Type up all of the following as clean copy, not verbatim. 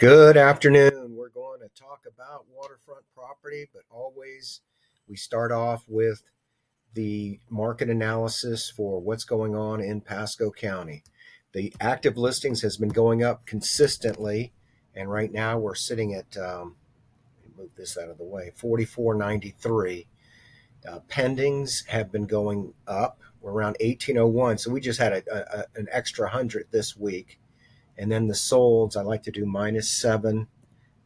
Good afternoon. We're going to talk about waterfront property, but always we start off with the market analysis for what's going on in Pasco County. The active listings has been going up consistently, and right now we're sitting at move this out of the way 4493. Pendings have been going up. We're around 1801, so we just had an extra 100 this week. And then the solds, I like to do -7,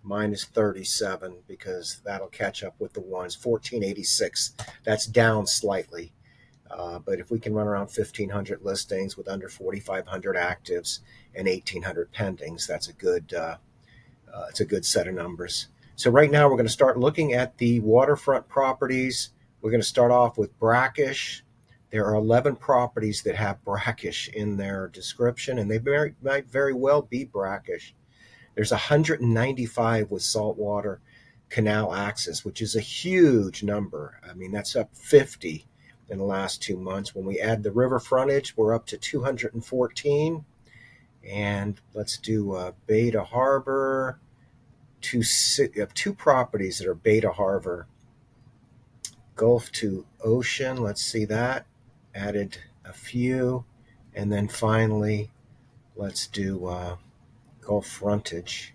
-37, because that'll catch up with the ones. 1486, that's down slightly. But if we can run around 1,500 listings with under 4,500 actives and 1,800 pendings, that's it's a good set of numbers. So right now we're going to start looking at the waterfront properties. We're going to start off with brackish. There are 11 properties that have brackish in their description, and they might very well be brackish. There's 195 with saltwater canal access, which is a huge number. I mean, that's up 50 in the last 2 months. When we add the river frontage, we're up to 214. And let's do Beta Harbor. Two properties that are Beta Harbor. Gulf to Ocean, let's see that. Added a few. And then finally, let's do Gulf frontage,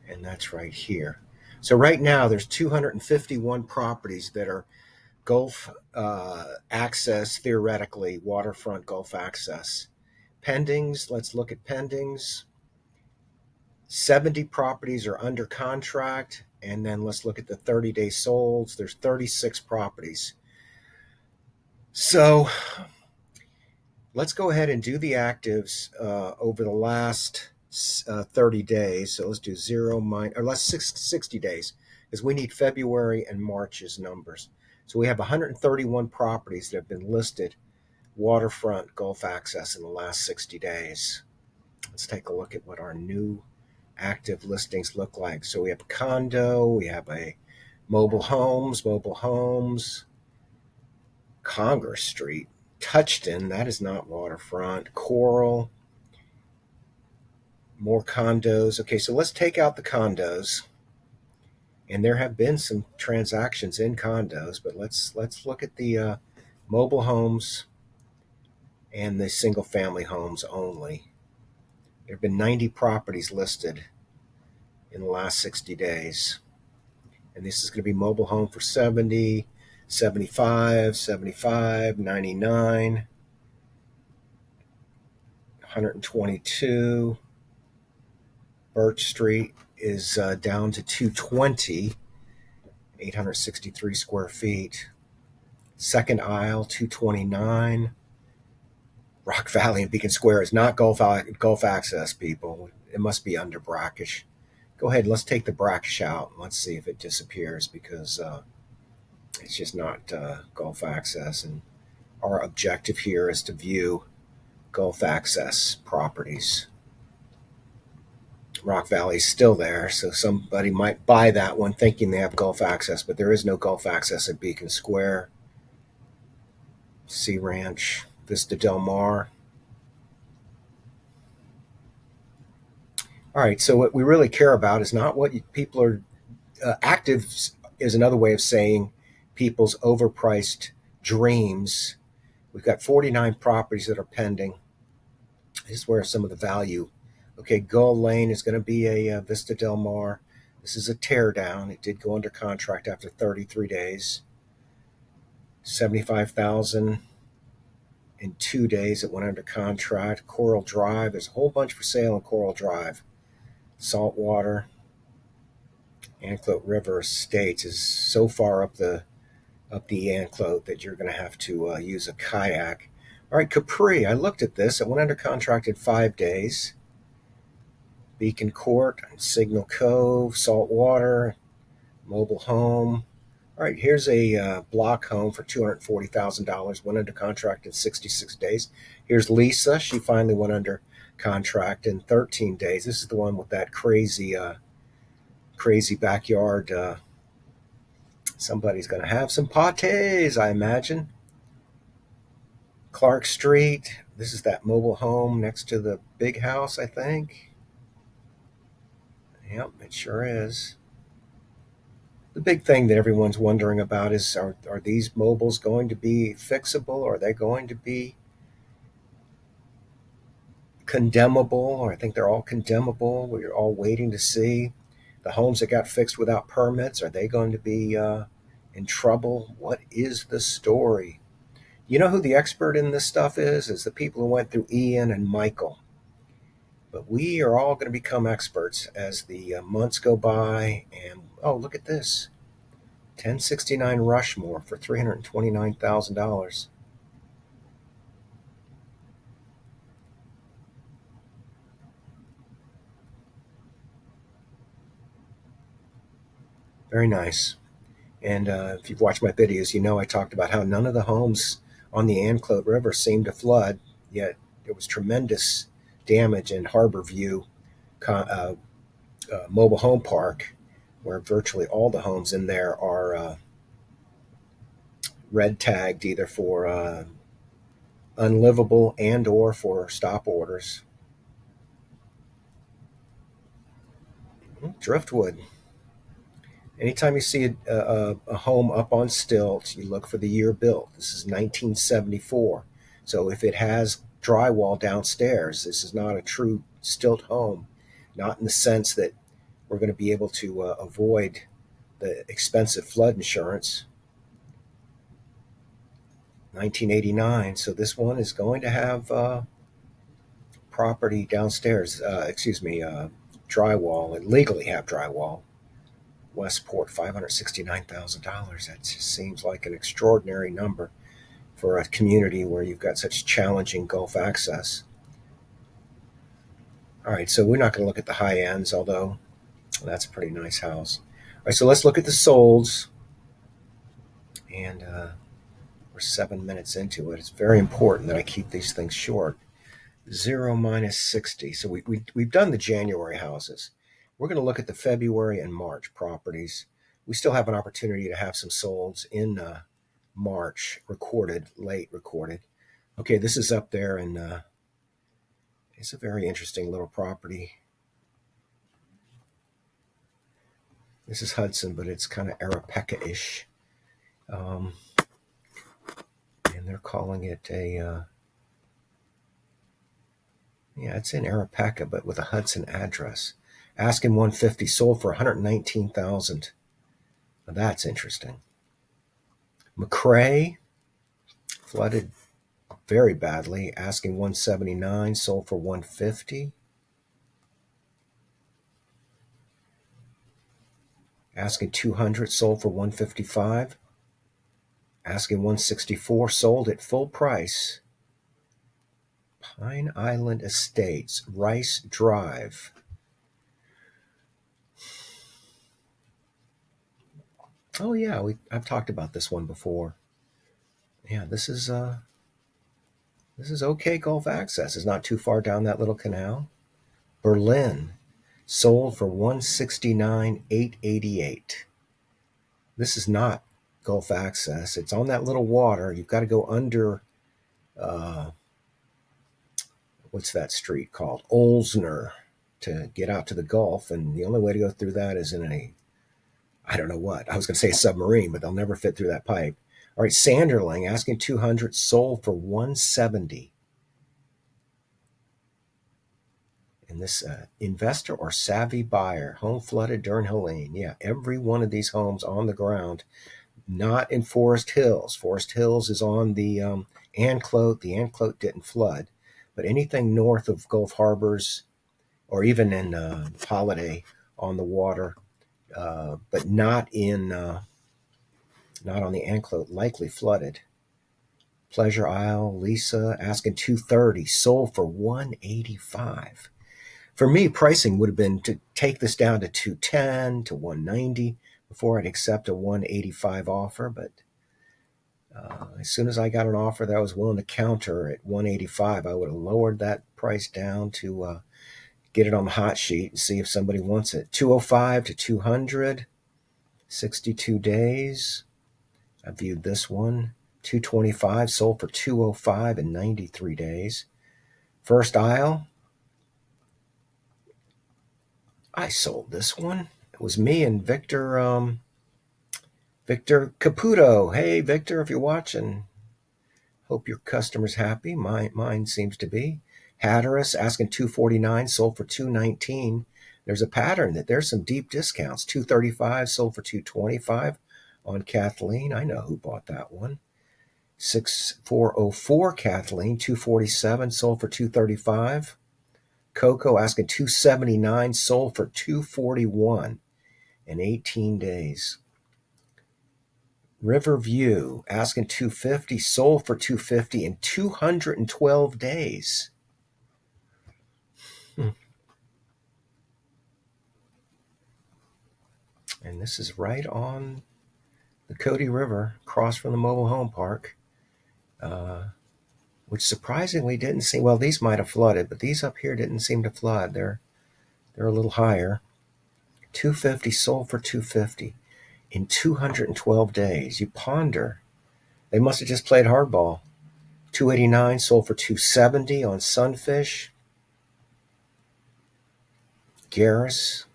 and that's right here. So right now there's 251 properties that are Gulf access, theoretically, waterfront Gulf access. Pendings, let's look at pendings. 70 properties are under contract, and then let's look at the 30-day solds. There's 36 properties. So let's go ahead and do the actives over the last 30 days. So let's do 60 days, because we need February and March's numbers. So we have 131 properties that have been listed waterfront Gulf access in the last 60 days. Let's take a look at what our new active listings look like. So we have a condo, we have a mobile homes, Congress Street, Touchton, that is not waterfront, Coral, more condos. Okay, so let's take out the condos. And there have been some transactions in condos, but let's look at the mobile homes and the single family homes only. There have been 90 properties listed in the last 60 days. And this is going to be mobile home for 70, 75, 75, 99, 122. Birch Street is down to 220, 863 square feet. Second aisle, 229. Rock Valley and Beacon Square is not Gulf access, people. It must be under brackish. Go ahead, let's take the brackish out. Let's see if it disappears, because it's just not Gulf access. And our objective here is to view Gulf access properties. Rock Valley is still there, so somebody might buy that one thinking they have Gulf access, but there is no Gulf access at Beacon Square. Sea Ranch, Vista Del Mar. All right, so what we really care about is not what people are active is another way of saying people's overpriced dreams. We've got 49 properties that are pending. This is where some of the value. Okay, Gull Lane is going to be a Vista Del Mar. This is a teardown. It did go under contract after 33 days. 75,000 in 2 days. It went under contract. Coral Drive. There's a whole bunch for sale in Coral Drive. Saltwater. Anclote River Estates is so far up the Anclote that you're going to have to use a kayak. All right, Capri. I looked at this. It went under contract in 5 days. Beacon Court, Signal Cove, Saltwater, mobile home. All right, here's a block home for $240,000. Went under contract in 66 days. Here's Lisa. She finally went under contract in 13 days. This is the one with that crazy backyard. Somebody's going to have some patés, I imagine. Clark Street. This is that mobile home next to the big house, I think. Yep, it sure is. The big thing that everyone's wondering about is are these mobiles going to be fixable? Are they going to be condemnable? I think they're all condemnable. We're all waiting to see. The homes that got fixed without permits, are they going to be in trouble? What is the story? You know who the expert in this stuff is? Is the people who went through Ian and Michael. But we are all going to become experts as the months go by. And oh, look at this 1069 Rushmore for $329,000. Very nice. And if you've watched my videos, you know I talked about how none of the homes on the Anclote River seemed to flood, yet there was tremendous damage in Harbor View Mobile Home Park, where virtually all the homes in there are red tagged either for unlivable and or for stop orders. Driftwood. Anytime you see a home up on stilts, you look for the year built. This is 1974. So if it has drywall downstairs, this is not a true stilt home. Not in the sense that we're going to be able to avoid the expensive flood insurance. 1989. So this one is going to have property downstairs, drywall, and legally have drywall. Westport, $569,000. That just seems like an extraordinary number for a community where you've got such challenging Gulf access. All right, so we're not going to look at the high ends, although that's a pretty nice house. All right, so let's look at the solds. And we're 7 minutes into it. It's very important that I keep these things short. 0 minus 60. So we've done the January houses. We're going to look at the February and March properties. We still have an opportunity to have some solds in March late recorded. Okay, this is up there, and it's a very interesting little property. This is Hudson, but it's kind of Arapaca-ish. And they're calling it it's in Arapaca, but with a Hudson address. Asking 150, sold for 119,000. Now that's interesting. McCrae, flooded very badly. Asking 179, sold for 150. Asking 200, sold for 155. Asking 164, sold at full price. Pine Island Estates, Rice Drive. Oh yeah, I've talked about this one before. Yeah, this is okay Gulf access. It's not too far down that little canal. Berlin, sold for 169,888. This is not Gulf access. It's on that little water. You've got to go under what's that street called? Olsner, to get out to the Gulf, and the only way to go through that is in I don't know what. I was going to say a submarine, but they'll never fit through that pipe. All right, Sanderling, asking 200, sold for 170. And this investor or savvy buyer, home flooded during Helene. Yeah, every one of these homes on the ground, not in Forest Hills. Forest Hills is on the Anclote. The Anclote didn't flood, but anything north of Gulf Harbors or even in Holiday on the water, but not on the Anclote, likely flooded. Pleasure Isle, Lisa, asking 230, sold for 185. For me, pricing would have been to take this down to 210 to 190 before I'd accept a 185 offer. But as soon as I got an offer that I was willing to counter at 185, I would have lowered that price down to get it on the hot sheet and see if somebody wants it. 205 to 200, 62 days. I viewed this one. 225, sold for 205 in 93 days. First Isle, I sold this one. It was me and Victor Caputo. Hey, Victor, if you're watching, hope your customer's happy. Mine seems to be. Hatteras asking 249, sold for 219. There's a pattern that there's some deep discounts. 235 sold for 225 on Kathleen. I know who bought that one. 6404 Kathleen, 247 sold for 235. Coco asking 279, sold for 241 in 18 days. Riverview asking 250, sold for 250 in 212 days. And this is right on the Cody River, across from the mobile home park, which surprisingly didn't seem, well, these might have flooded, but these up here didn't seem to flood. They're a little higher. 250 sold for 250 in 212 days. You ponder. They must have just played hardball. 289 sold for 270 on Sunfish. Garris,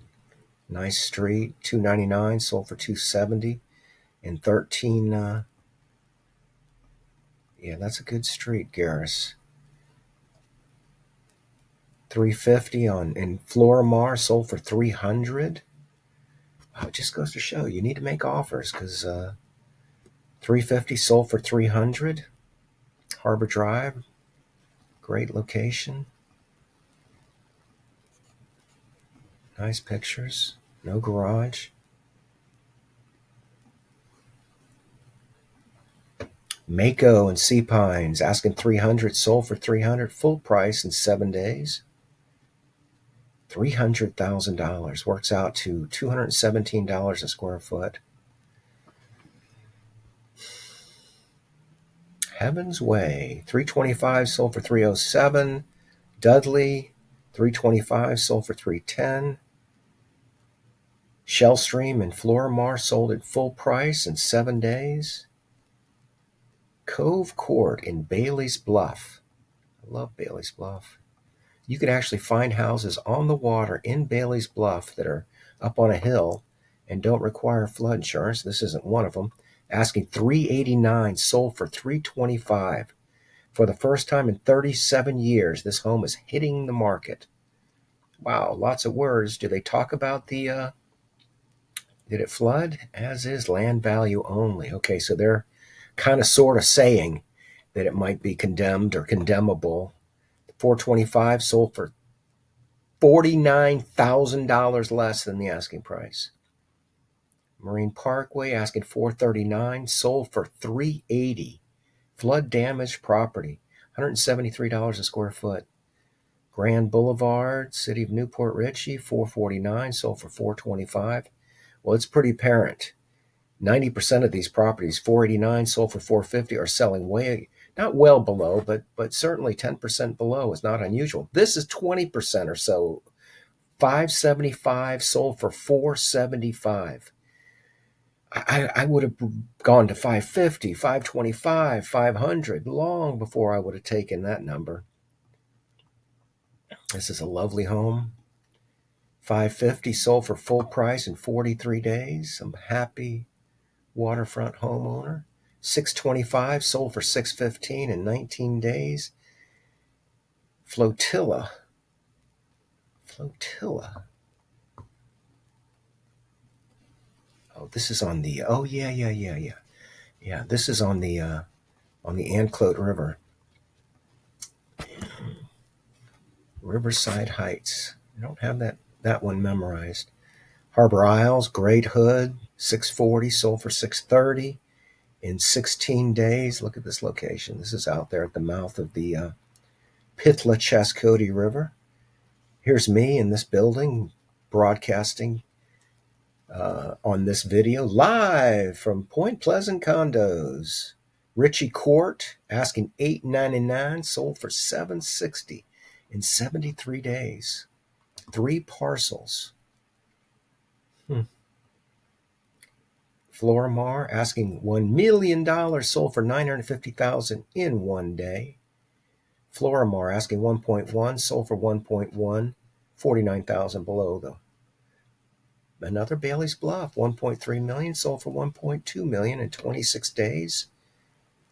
nice street. 299 sold for 270 and 13. Yeah, that's a good street, Garris. 350 on in Mar sold for 300. Oh, it just goes to show you need to make offers, because 350 sold for 300. Harbor Drive, great location. Nice pictures. No garage. Mako and Sea Pines asking 300, sold for 300, full price in 7 days. $300,000 works out to $217 a square foot. Heaven's Way, 325 sold for 307. Dudley, 325 sold for 310. Shellstream and Mar sold at full price in 7 days. Cove Court in Bailey's Bluff. I love Bailey's Bluff. You could actually find houses on the water in Bailey's Bluff that are up on a hill and don't require flood insurance. This isn't one of them. Asking $389, sold for $325. For the first time in 37 years, this home is hitting the market. Wow, lots of words. Do they talk about the did it flood? As is, land value only. Okay, so they're kind of sort of saying that it might be condemned or condemnable. 425 sold for $49,000 less than the asking price. Marine Parkway asking $439, sold for $380. Flood damaged property, $173 a square foot. Grand Boulevard, City of Newport Richey, $449, sold for $425. Well, it's pretty apparent. 90% of these properties, $489, sold for $450, are selling way, not well below, but certainly 10% below is not unusual. This is 20% or so. $575, sold for $475. I would have gone to $550, $525, $500 long before I would have taken that number. This is a lovely home. $550 sold for full price in 43 days. I'm happy waterfront homeowner. $625 sold for $615 in 19 days. Flotilla. Oh, this is on the, oh yeah. Yeah, this is on the Anclote River. Riverside Heights. I don't have that one memorized. Harbor Isles, Great Hood, $640, sold for $630 in 16 days. Look at this location. This is out there at the mouth of the Pitla-Chascody River. Here's me in this building broadcasting on this video live from Point Pleasant Condos. Ritchie Court asking $899, sold for $760 in 73 days. 3 parcels. Mar asking $1 million, sold for $950,000 in 1 day. Mar asking 1.1, sold for 1.1, $49,000 below though. Another Bailey's Bluff, 1.3 million, sold for 1.2 million in 26 days.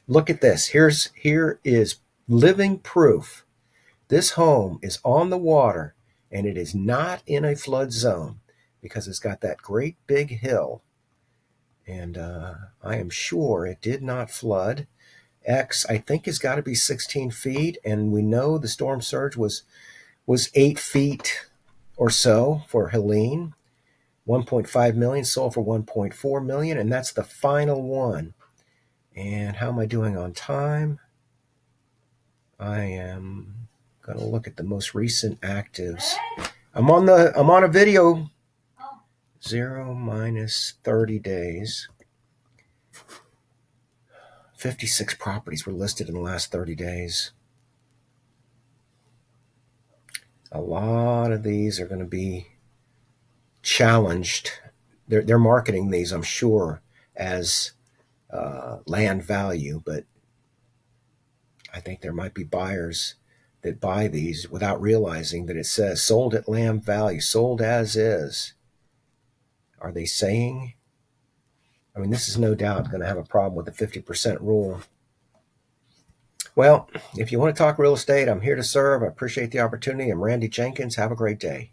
Look at this. Here is living proof. This home is on the water and it is not in a flood zone because it's got that great big hill. And I am sure it did not flood. X, I think, has got to be 16 feet. And we know the storm surge was 8 feet or so for Helene. 1.5 million, sold for 1.4 million. And that's the final one. And how am I doing on time? I am going to look at the most recent actives. I'm on a video. 0 minus 30 days. 56 properties were listed in the last 30 days. A lot of these are going to be challenged. They're marketing these, I'm sure, as land value, but I think there might be buyers that buy these without realizing that it says sold at land value, sold as is. Are they saying? I mean, this is no doubt going to have a problem with the 50% rule. Well, if you want to talk real estate, I'm here to serve. I appreciate the opportunity. I'm Randy Jenkins. Have a great day.